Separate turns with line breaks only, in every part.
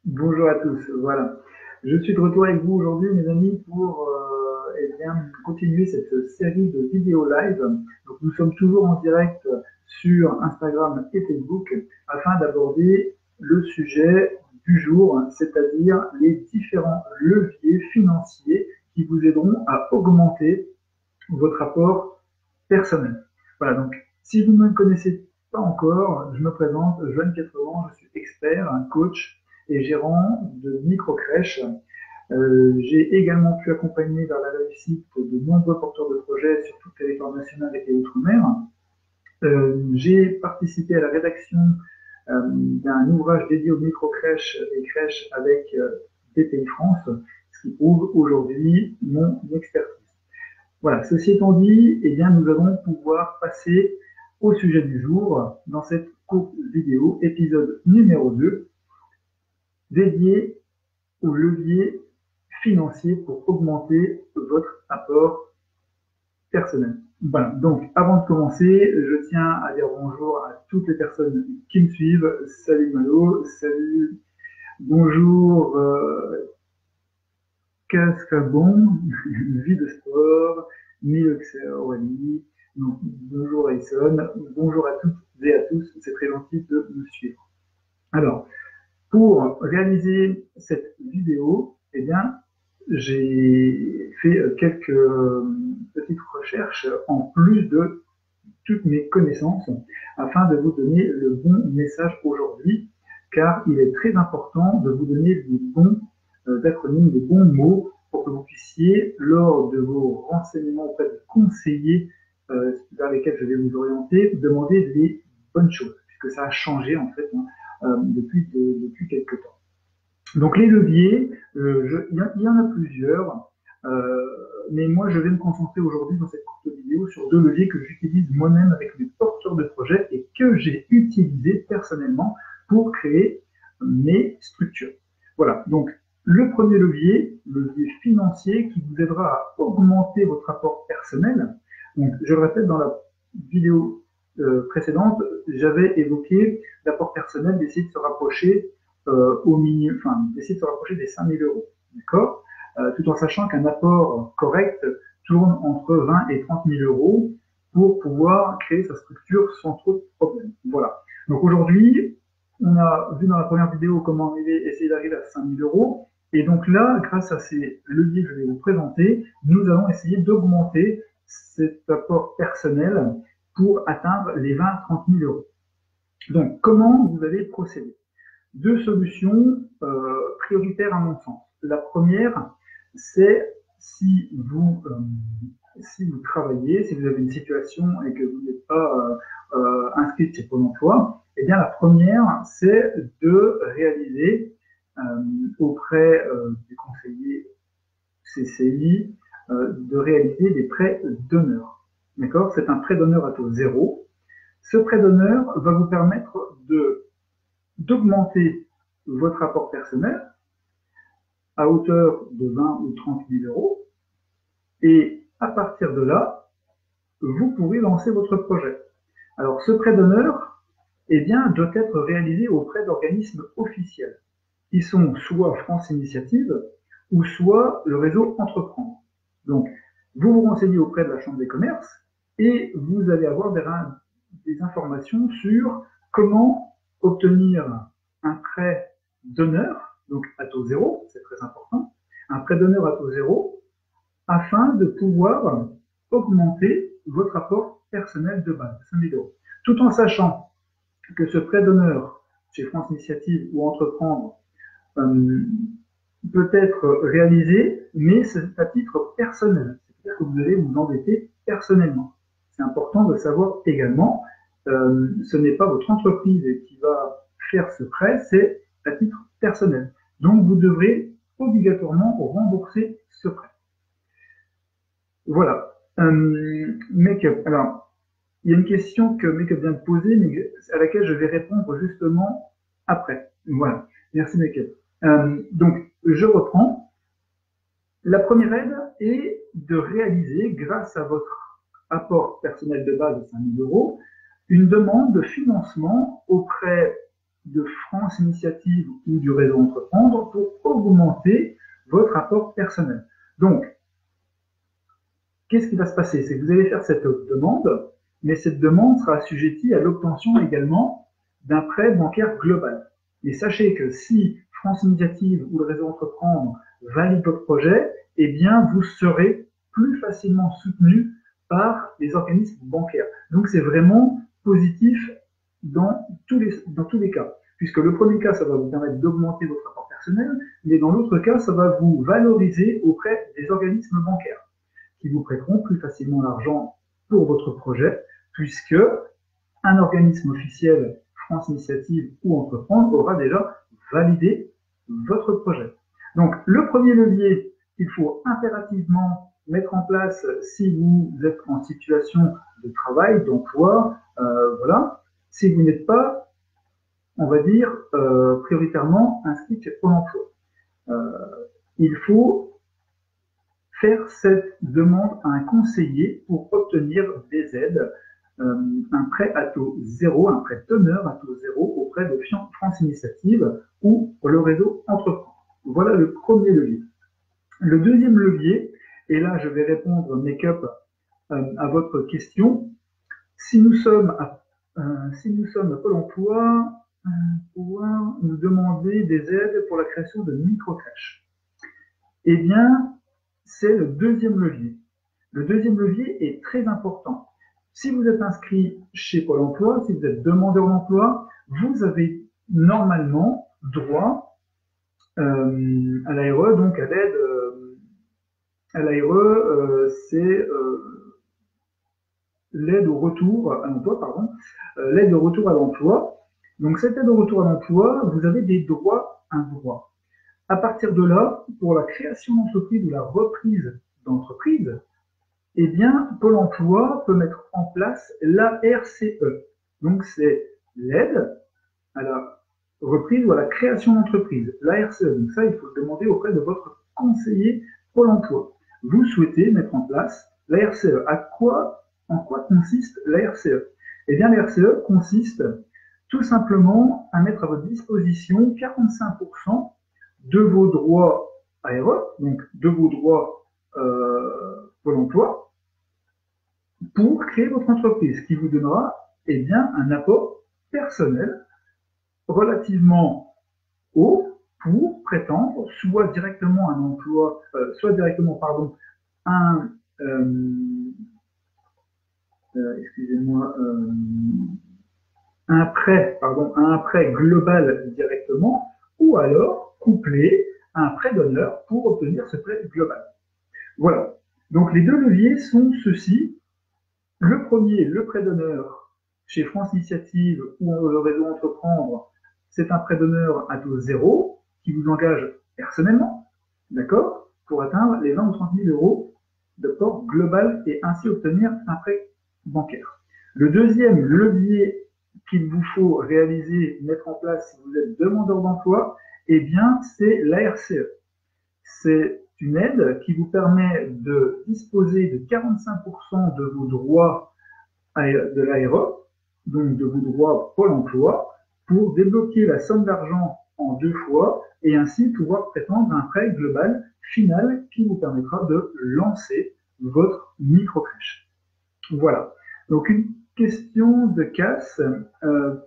Bonjour à tous. Voilà. Je suis de retour avec vous aujourd'hui, mes amis, pour eh bien, continuer cette série de vidéos live. Donc, nous sommes toujours en direct sur Instagram et Facebook afin d'aborder le sujet du jour, c'est-à-dire les différents leviers financiers qui vous aideront à augmenter votre apport personnel. Voilà, donc si vous ne me connaissez pas encore, je me présente, Joanne Quatrevent, je suis expert, un coach et gérant de micro-crèches. J'ai également pu accompagner vers la réussite de nombreux porteurs de projets sur tout le territoire national et outre-mer. J'ai participé à la rédaction d'un ouvrage dédié aux micro-crèches et crèches avec BPI France, ce qui prouve aujourd'hui mon expertise. Voilà, ceci étant dit, eh bien, nous allons pouvoir passer au sujet du jour dans cette courte vidéo, épisode numéro 2, dédié aux leviers financiers pour augmenter votre apport personnel. Voilà, donc avant de commencer, je tiens à dire bonjour à toutes les personnes qui me suivent. Salut Malo, salut, bonjour Cascabon, Vie de Sport, Miloxer, Aurélie, bonjour Ayson, bonjour à toutes et à tous, c'est très gentil de me suivre. Alors, pour réaliser cette vidéo, eh bien, j'ai fait quelques petites recherches en plus de toutes mes connaissances afin de vous donner le bon message aujourd'hui, car il est très important de vous donner les bons acronymes, les bons mots pour que vous puissiez, lors de vos renseignements auprès de conseillers vers lesquels je vais vous orienter, demander les bonnes choses, puisque ça a changé en fait depuis quelques temps. Donc les leviers, il y en a plusieurs, mais moi je vais me concentrer aujourd'hui dans cette courte vidéo sur deux leviers que j'utilise moi-même avec mes porteurs de projets et que j'ai utilisés personnellement pour créer mes structures. Voilà, donc le premier levier, le levier financier qui vous aidera à augmenter votre apport personnel. Donc je le répète, dans la vidéo précédente, j'avais évoqué l'apport personnel, d'essayer de se rapprocher au milieu, enfin, d'essayer de se rapprocher des 5 000 euros, d'accord, tout en sachant qu'un apport correct tourne entre 20 et 30 000 euros pour pouvoir créer sa structure sans trop de problèmes. Voilà. Donc aujourd'hui, on a vu dans la première vidéo comment essayer d'arriver à 5 000 euros. Et donc là, grâce à ces leviers que je vais vous présenter, nous allons essayer d'augmenter cet apport personnel pour atteindre les 20 à 30 000 euros. Donc, comment vous allez procéder? Deux solutions prioritaires à mon sens. La première, c'est si vous travaillez, si vous avez une situation et que vous n'êtes pas inscrit chez Pôle emploi, eh bien la première, c'est de réaliser auprès des conseillers CCI, de réaliser des prêts d'honneur. D'accord? C'est un prêt d'honneur à taux zéro. Ce prêt d'honneur va vous permettre d'augmenter votre apport personnel à hauteur de 20 ou 30 000 euros. Et à partir de là, vous pourrez lancer votre projet. Alors, ce prêt d'honneur, eh bien, doit être réalisé auprès d'organismes officiels, qui sont soit France Initiative ou soit le réseau Entreprendre. Donc, vous vous renseignez auprès de la Chambre des commerces et vous allez avoir des informations sur comment obtenir un prêt d'honneur, donc à taux zéro, c'est très important, un prêt d'honneur à taux zéro, afin de pouvoir augmenter votre apport personnel de base, 5 000 euros. Tout en sachant que ce prêt d'honneur chez France Initiative ou Entreprendre peut être réalisé, mais c'est à titre personnel. C'est-à-dire que vous allez vous endetter personnellement. C'est important de savoir également, ce n'est pas votre entreprise qui va faire ce prêt, c'est à titre personnel. Donc vous devrez obligatoirement rembourser ce prêt. Voilà. Make-up. Alors, il y a une question que Make-up vient de poser, mais à laquelle je vais répondre justement après. Voilà. Merci Make-up. Donc, je reprends. La première aide est de réaliser, grâce à votre apport personnel de base de 5 000 euros, une demande de financement auprès de France Initiative ou du réseau Entreprendre pour augmenter votre apport personnel. Donc, qu'est-ce qui va se passer? C'est que vous allez faire cette demande, mais cette demande sera assujettie à l'obtention également d'un prêt bancaire global. Et sachez que si France Initiative ou le réseau Entreprendre valide votre projet, eh bien, vous serez plus facilement soutenu par les organismes bancaires. Donc, c'est vraiment positif dans tous les cas. Puisque le premier cas, ça va vous permettre d'augmenter votre apport personnel, mais dans l'autre cas, ça va vous valoriser auprès des organismes bancaires qui vous prêteront plus facilement l'argent pour votre projet, puisque un organisme officiel, France Initiative ou Entreprendre, aura déjà validé votre projet. Donc, le premier levier qu'il faut impérativement mettre en place si vous êtes en situation de travail, d'emploi, voilà, si vous n'êtes pas, on va dire, prioritairement inscrit chez Pôle emploi. Il faut faire cette demande à un conseiller pour obtenir des aides, un prêt à taux zéro, un prêt teneur à taux zéro auprès de France Initiative ou le réseau Entreprendre. Voilà le premier levier. Le deuxième levier, et là je vais répondre make-up à votre question, si nous sommes à Pôle emploi, pouvoir nous demander des aides pour la création de micro-crèches. Eh bien, c'est le deuxième levier. Le deuxième levier est très important. Si vous êtes inscrit chez Pôle emploi, si vous êtes demandeur d'emploi, vous avez normalement droit à l'ARE, donc à l'aide à l'ARE, c'est l'aide au retour à l'emploi, pardon, l'aide au retour à l'emploi. Donc cette aide au retour à l'emploi, vous avez des droits à droit. À partir de là, pour la création d'entreprise ou la reprise d'entreprise, eh bien, Pôle emploi peut mettre en place l'ARCE. Donc, c'est l'aide à la reprise ou à la création d'entreprise. L'ARCE, donc ça, il faut le demander auprès de votre conseiller Pôle emploi. Vous souhaitez mettre en place l'ARCE. En quoi consiste l'ARCE? Eh bien, l'ARCE consiste tout simplement à mettre à votre disposition 45% de vos droits ARE, donc de vos droits Pôle emploi, pour créer votre entreprise, qui vous donnera eh bien, un apport personnel relativement haut pour prétendre soit directement un emploi, soit directement, pardon, un, excusez-moi, un prêt global directement, ou alors couplé à un prêt d'honneur pour obtenir ce prêt global. Voilà. Donc les deux leviers sont ceux-ci. Le premier, le prêt d'honneur chez France Initiative ou le réseau Entreprendre, c'est un prêt d'honneur à taux zéro qui vous engage personnellement, d'accord, pour atteindre les 20 ou 30 000 euros d'apport global et ainsi obtenir un prêt bancaire. Le deuxième levier qu'il vous faut réaliser, mettre en place si vous êtes demandeur d'emploi, eh bien, c'est l'ARCE. C'est une aide qui vous permet de disposer de 45% de vos droits de l'ARE, donc de vos droits Pôle emploi, pour débloquer la somme d'argent en 2 fois et ainsi pouvoir prétendre à un prêt global final qui vous permettra de lancer votre micro-crèche. Voilà. Donc une question de casse.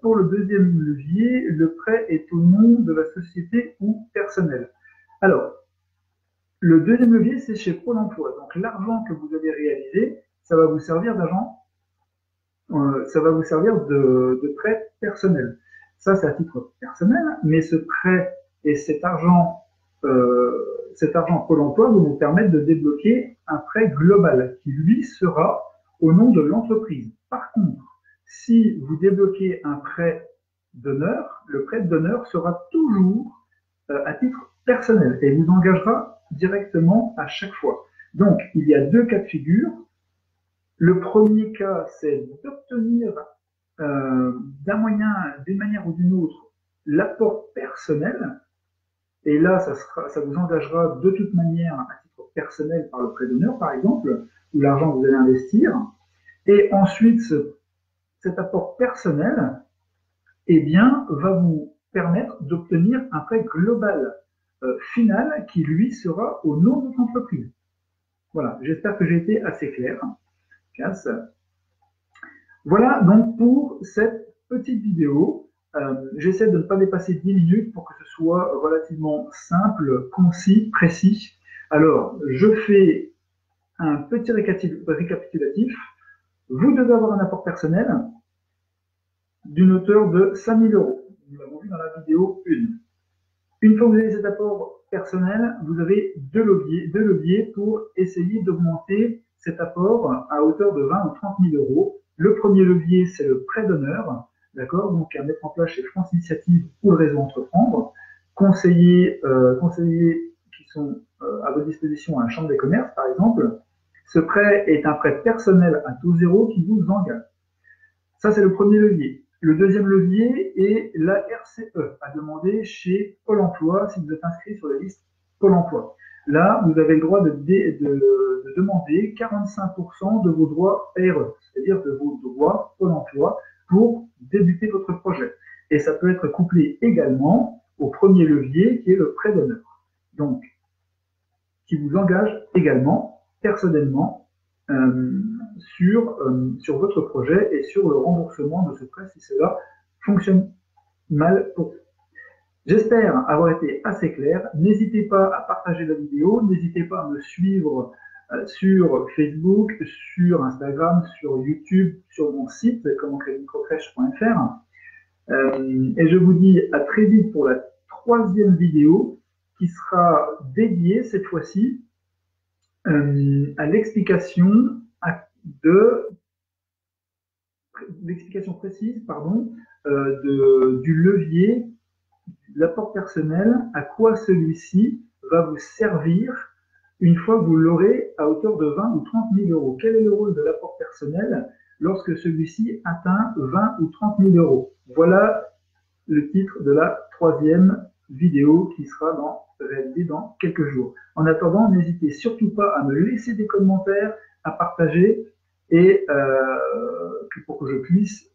Pour le deuxième levier, le prêt est au nom de la société ou personnel. Alors, le deuxième levier, c'est chez Pôle emploi. Donc l'argent que vous avez réalisé, ça va vous servir d'argent, ça va vous servir de prêt personnel. Ça, c'est à titre personnel, mais ce prêt et cet argent Pôle emploi vont vous permettre de débloquer un prêt global qui, lui, sera au nom de l'entreprise. Par contre, si vous débloquez un prêt d'honneur, le prêt d'honneur sera toujours à titre personnel et vous engagera directement à chaque fois. Donc, il y a 2 cas de figure. Le premier cas, c'est d'obtenir d'une manière ou d'une autre, l'apport personnel. Et là, ça vous engagera de toute manière à titre personnel par le prêt d'honneur, par exemple, ou l'argent que vous allez investir. Et ensuite, cet apport personnel, eh bien, va vous permettre d'obtenir un prêt global final qui, lui, sera au nom de votre entreprise. Voilà, j'espère que j'ai été assez clair. Casse. Voilà donc pour cette petite vidéo. J'essaie de ne pas dépasser 10 minutes pour que ce soit relativement simple, concis, précis. Alors, je fais un petit récapitulatif. Vous devez avoir un apport personnel d'une hauteur de 5 000 euros. Nous l'avons vu dans la vidéo 1. Une fois que vous avez cet apport personnel, vous avez deux leviers pour essayer d'augmenter cet apport à hauteur de 20 ou 30 000 euros. Le premier levier, c'est le prêt d'honneur, d'accord, donc à mettre en place chez France Initiative ou le réseau Entreprendre. Conseillers qui sont à votre disposition à la Chambre des commerces, par exemple. Ce prêt est un prêt personnel à taux zéro qui vous engage. Ça, c'est le premier levier. Le deuxième levier est la RCE, à demander chez Pôle emploi si vous êtes inscrit sur la liste Pôle emploi. Là, vous avez le droit de demander 45% de vos droits RE, c'est-à-dire de vos droits Pôle emploi pour débuter votre projet. Et ça peut être couplé également au premier levier qui est le prêt d'honneur. Donc, qui vous engage également personnellement sur votre projet et sur le remboursement de ce prêt si cela fonctionne mal pour vous. J'espère avoir été assez clair. N'hésitez pas à partager la vidéo, n'hésitez pas à me suivre sur Facebook, sur Instagram, sur YouTube, sur mon site commentcréditmicrocrèche.fr. Et je vous dis à très vite pour la troisième vidéo qui sera dédiée cette fois-ci à l'explication précise du levier, de l'apport personnel, à quoi celui-ci va vous servir une fois que vous l'aurez à hauteur de 20 ou 30 000 euros. Quel est le rôle de l'apport personnel lorsque celui-ci atteint 20 ou 30 000 euros? Voilà le titre de la troisième vidéo qui sera réalisée dans quelques jours. En attendant, n'hésitez surtout pas à me laisser des commentaires, à partager et pour que je puisse,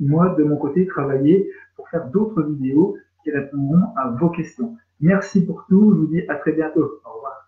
moi, de mon côté, travailler pour faire d'autres vidéos qui répondront à vos questions. Merci pour tout, je vous dis à très bientôt. Au revoir.